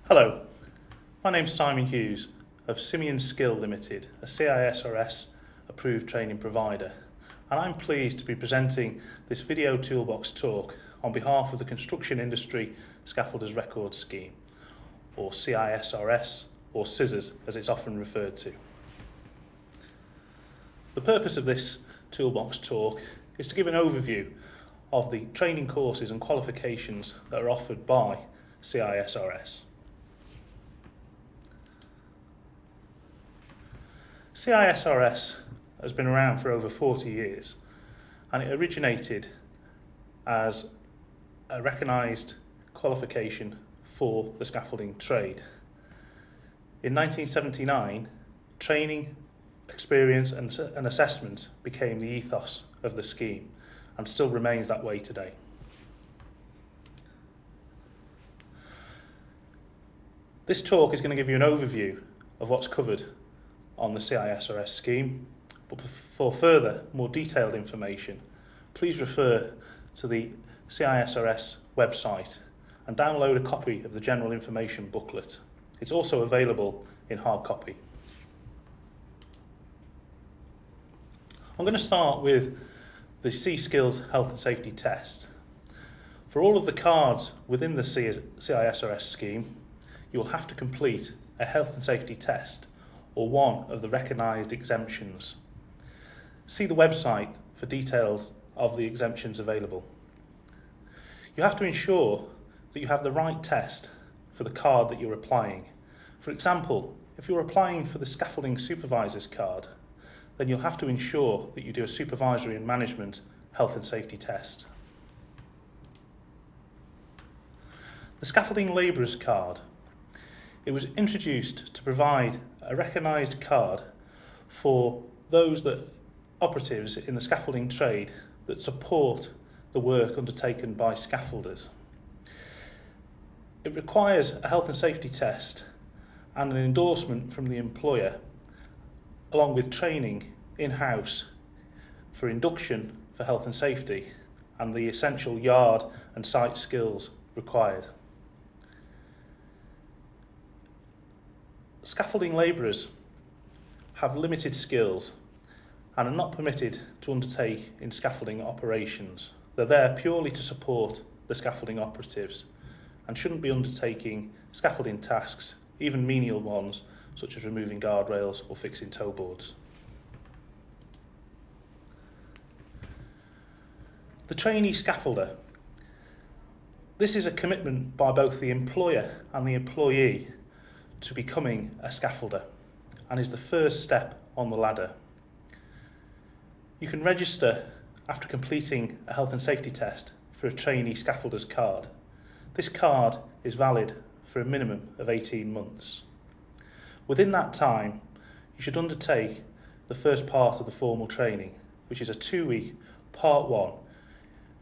Hello, my name's Simon Hughes of Simeon Skill Limited, a CISRS approved training provider, and I'm pleased to be presenting this video toolbox talk on behalf of the Construction Industry Scaffolders Record Scheme, or CISRS, or CISRS as it's often referred to. The purpose of this toolbox talk is to give an overview of the training courses and qualifications that are offered by CISRS. CISRS has been around for over 40 years, and it originated as a recognised qualification for the scaffolding trade. In 1979, training, experience and assessment became the ethos of the scheme and still remains that way today. This talk is going to give you an overview of what's covered on the CISRS scheme, but for further, more detailed information, please refer to the CISRS website and download a copy of the General Information Booklet. It's also available in hard copy. I'm going to start with the C-Skills Health and Safety Test. For all of the cards within the CISRS scheme, you'll have to complete a health and safety test or one of the recognised exemptions. See the website for details of the exemptions available. You have to ensure that you have the right test for the card that you're applying. For example, if you're applying for the Scaffolding Supervisor's card, then you'll have to ensure that you do a supervisory and management health and safety test. The Scaffolding Labourer's card. It was introduced to provide a recognised card for those operatives in the scaffolding trade that support the work undertaken by scaffolders. It requires a health and safety test and an endorsement from the employer, along with training in-house for induction for health and safety and the essential yard and site skills required. Scaffolding labourers have limited skills and are not permitted to undertake in scaffolding operations. They're there purely to support the scaffolding operatives and shouldn't be undertaking scaffolding tasks, even menial ones such as removing guardrails or fixing toe boards. The trainee scaffolder. This is a commitment by both the employer and the employee to becoming a scaffolder and is the first step on the ladder. You can register after completing a health and safety test for a trainee scaffolder's card. This card is valid for a minimum of 18 months. Within that time, you should undertake the first part of the formal training, which is a 2-week Part 1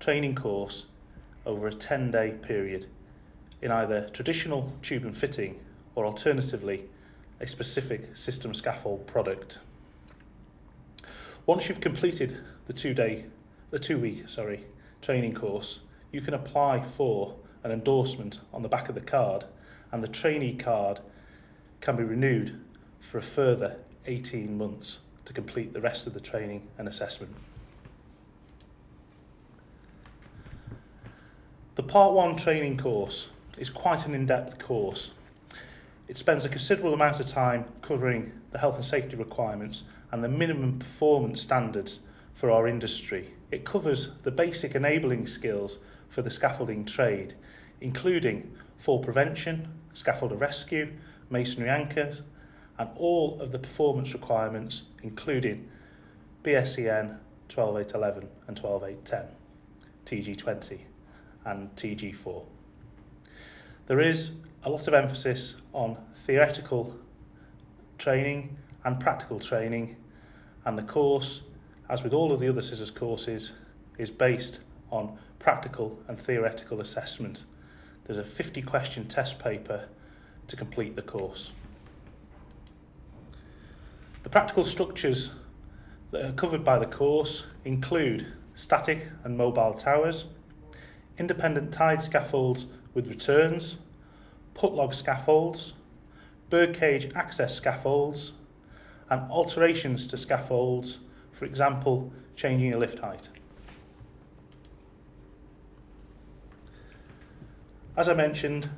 training course over a 10-day period in either traditional tube and fitting or alternatively a specific system scaffold product. Once you've completed the 2-week training course, you can apply for an endorsement on the back of the card, and the trainee card can be renewed for a further 18 months to complete the rest of the training and assessment. The Part 1 training course is quite an in-depth course. It spends a considerable amount of time covering the health and safety requirements and the minimum performance standards for our industry. It covers the basic enabling skills for the scaffolding trade, including fall prevention, scaffolder rescue, masonry anchors, and all of the performance requirements, including BSEN 12811 and 12810, TG20 and TG4. There is a lot of emphasis on theoretical training and practical training, and the course, as with all of the other CISRS courses, is based on practical and theoretical assessment. There's a 50-question test paper to complete the course. The practical structures that are covered by the course include static and mobile towers, independent tied scaffolds with returns, put-log scaffolds, birdcage access scaffolds, and alterations to scaffolds, for example, changing a lift height. As I mentioned,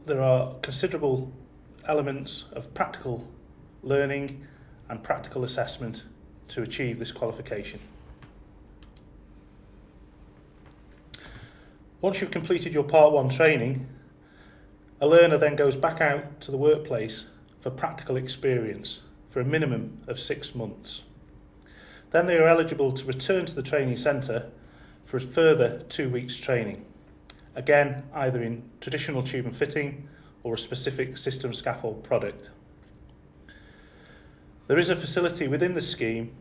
there are considerable elements of practical learning and practical assessment to achieve this qualification. Once you've completed your Part 1 training, a learner then goes back out to the workplace for practical experience for a minimum of 6 months. Then they are eligible to return to the training centre for a further 2 weeks training, again either in traditional tube and fitting or a specific system scaffold product. There is a facility within the scheme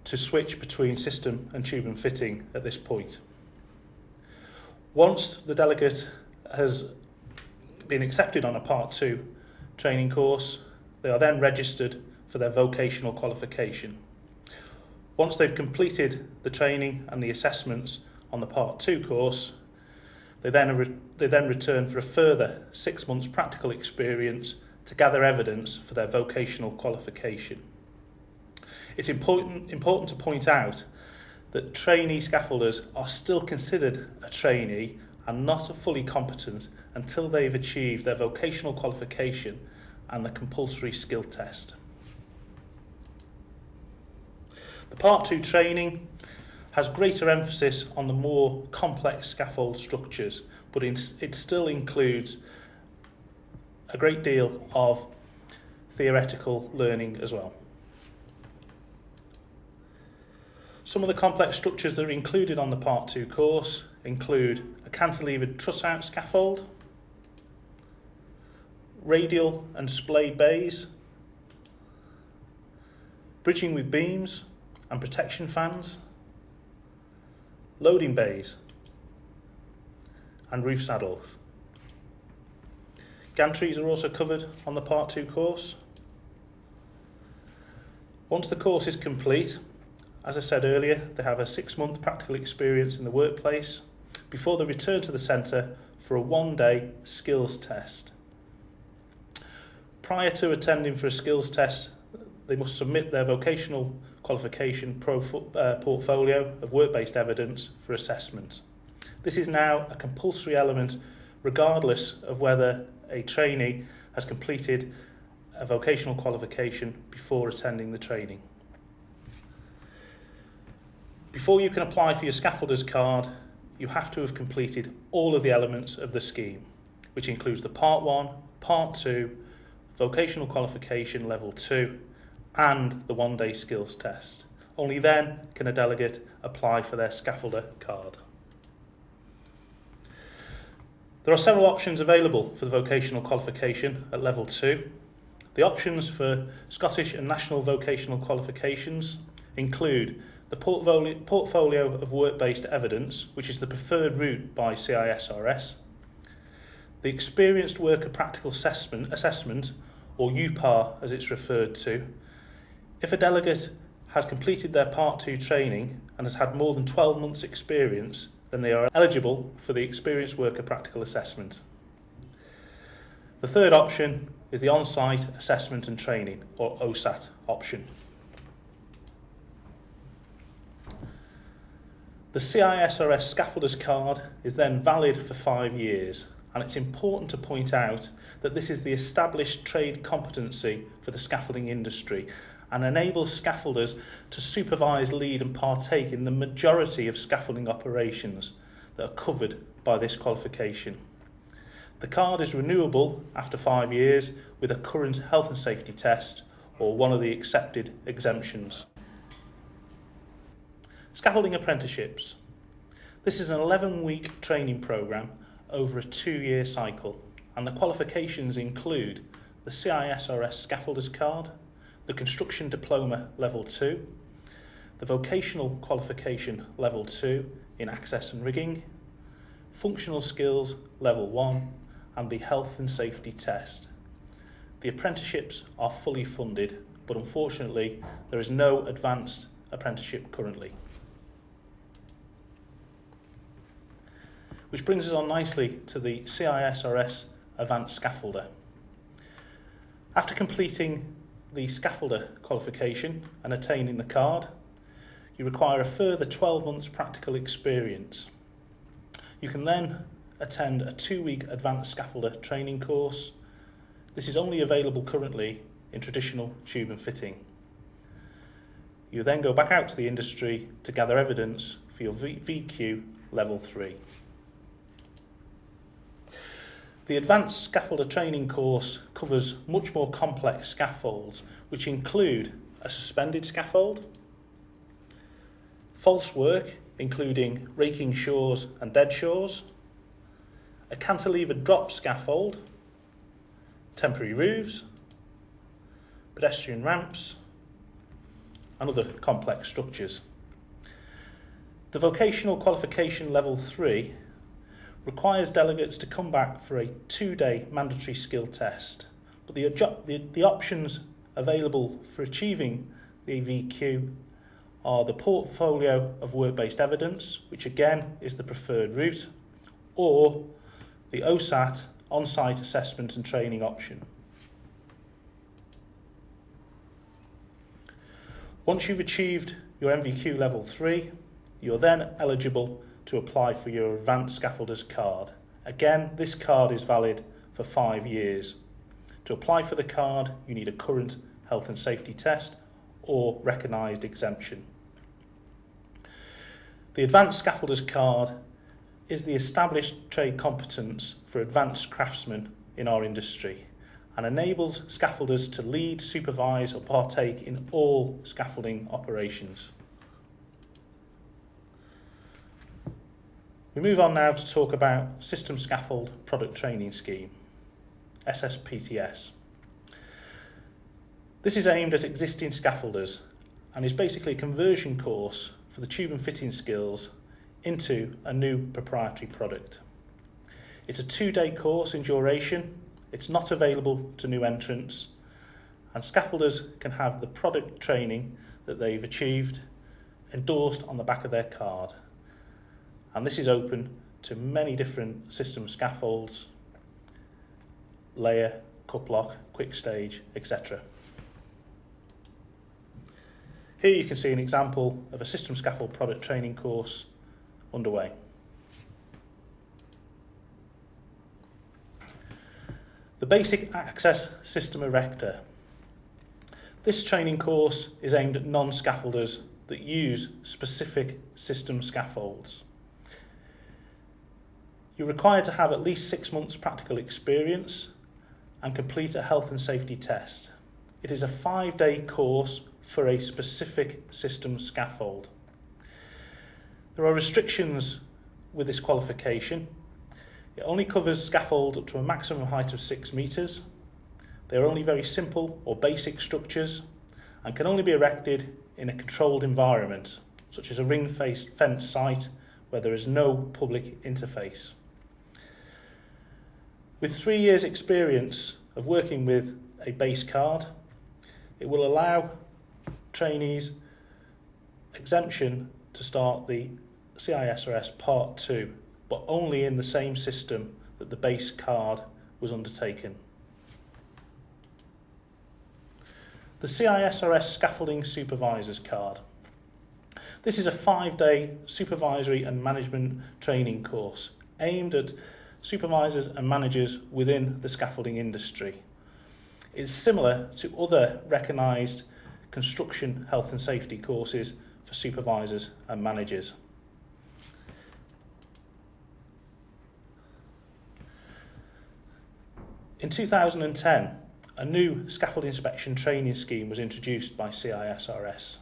to switch between system and tube and fitting at this point. Once the delegate has been accepted on a Part 2 training course, they are then registered for their vocational qualification. Once they've completed the training and the assessments on the Part 2 course, they then return for a further 6 months practical experience to gather evidence for their vocational qualification. It's important to point out that trainee scaffolders are still considered a trainee and not a fully competent until they've achieved their vocational qualification and the compulsory skill test. The Part 2 training has greater emphasis on the more complex scaffold structures, but it still includes a great deal of theoretical learning as well. Some of the complex structures that are included on the Part 2 course include a cantilevered truss-out scaffold, radial and splayed bays, bridging with beams and protection fans, loading bays, and roof saddles. Gantries are also covered on the Part 2 course. Once the course is complete, as I said earlier, they have a 6-month practical experience in the workplace before they return to the centre for a 1-day skills test. Prior to attending for a skills test, they must submit their vocational qualification portfolio of work-based evidence for assessment. This is now a compulsory element regardless of whether a trainee has completed a vocational qualification before attending the training. Before you can apply for your scaffolder's card, you have to have completed all of the elements of the scheme, which includes the Part 1, Part 2, Vocational Qualification Level 2, and the 1-day skills test. Only then can a delegate apply for their scaffolder card. There are several options available for the vocational qualification at Level 2. The options for Scottish and national vocational qualifications include the portfolio of work-based evidence, which is the preferred route by CISRS, the Experienced Worker Practical Assessment, or UPAR as it's referred to. If a delegate has completed their Part 2 training and has had more than 12 months experience, then they are eligible for the Experienced Worker Practical Assessment. The third option is the On-Site Assessment and Training, or OSAT option. The CISRS Scaffolder's card is then valid for 5 years, and it's important to point out that this is the established trade competency for the scaffolding industry and enables scaffolders to supervise, lead and partake in the majority of scaffolding operations that are covered by this qualification. The card is renewable after 5 years with a current health and safety test or one of the accepted exemptions. Scaffolding apprenticeships. This is an 11-week training programme over a 2-year cycle, and the qualifications include the CISRS Scaffolder's card, the Construction Diploma Level 2, the Vocational Qualification Level 2 in Access and Rigging, Functional Skills Level 1, and the Health and Safety Test. The apprenticeships are fully funded, but unfortunately there is no advanced apprenticeship currently. which brings us on nicely to the CISRS Advanced Scaffolder. After completing the Scaffolder qualification and attaining the card, you require a further 12 months practical experience. You can then attend a 2-week Advanced Scaffolder training course. This is only available currently in traditional tube and fitting. You then go back out to the industry to gather evidence for your VQ Level 3. The Advanced Scaffolder training course covers much more complex scaffolds, which include a suspended scaffold, false work, including raking shores and dead shores, a cantilevered drop scaffold, temporary roofs, pedestrian ramps, and other complex structures. The Vocational Qualification Level 3 requires delegates to come back for a 2-day mandatory skill test, but the options available for achieving the VQ are the portfolio of work-based evidence, which again is the preferred route, or the OSAT on-site assessment and training option. Once you've achieved your MVQ Level 3, you're then eligible to apply for your Advanced Scaffolder's card. Again, this card is valid for 5 years. To apply for the card, you need a current health and safety test or recognised exemption. The Advanced Scaffolder's card is the established trade competence for advanced craftsmen in our industry and enables scaffolders to lead, supervise or partake in all scaffolding operations. We move on now to talk about System Scaffold Product Training Scheme, SSPTS. This is aimed at existing scaffolders and is basically a conversion course for the tube and fitting skills into a new proprietary product. It's a 2-day course in duration. It's not available to new entrants, and scaffolders can have the product training that they've achieved endorsed on the back of their card. And this is open to many different system scaffolds, layer, cup lock, quick stage, etc. Here you can see an example of a system scaffold product training course underway. The Basic Access System Erector. This training course is aimed at non-scaffolders that use specific system scaffolds. You're required to have at least 6 months practical experience and complete a health and safety test. It is a 5-day course for a specific system scaffold. There are restrictions with this qualification. It only covers scaffold up to a maximum height of 6 metres. They are only very simple or basic structures and can only be erected in a controlled environment, such as a ring-fence site where there is no public interface. With 3 years' experience of working with a base card, it will allow trainees exemption to start the CISRS Part 2, but only in the same system that the base card was undertaken. The CISRS Scaffolding Supervisor's Card. This is a 5-day supervisory and management training course aimed at supervisors and managers within the scaffolding industry. It's similar to other recognised construction health and safety courses for supervisors and managers. In 2010, a new scaffold inspection training scheme was introduced by CISRS.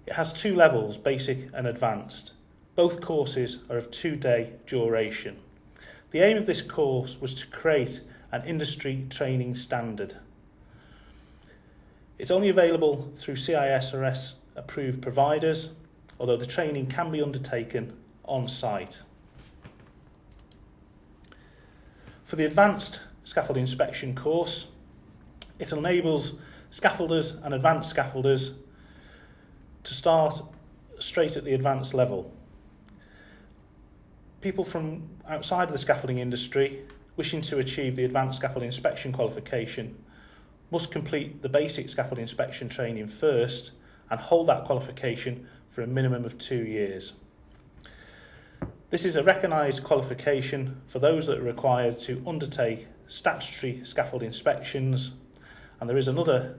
It has 2 levels, basic and advanced. Both courses are of 2-day duration. The aim of this course was to create an industry training standard. It's only available through CISRS approved providers, although the training can be undertaken on site. For the advanced scaffold inspection course, it enables scaffolders and advanced scaffolders to start straight at the advanced level. People from outside of the scaffolding industry wishing to achieve the Advanced Scaffold Inspection qualification must complete the basic scaffold inspection training first and hold that qualification for a minimum of 2 years. This is a recognised qualification for those that are required to undertake statutory scaffold inspections, and there is another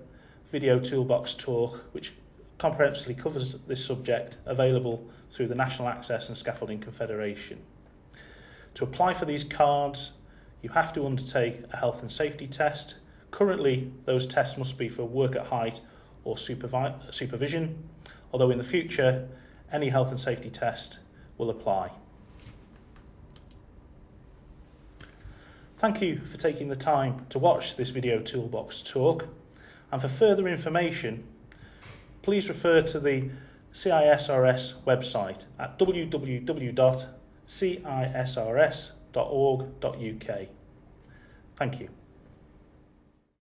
video toolbox talk which comprehensively covers this subject available through the National Access and Scaffolding Confederation. To apply for these cards, you have to undertake a health and safety test. Currently, those tests must be for work at height or supervision, although in the future, any health and safety test will apply. Thank you for taking the time to watch this video toolbox talk, and for further information, please refer to the CISRS website at www.cisrs.org.uk. Thank you.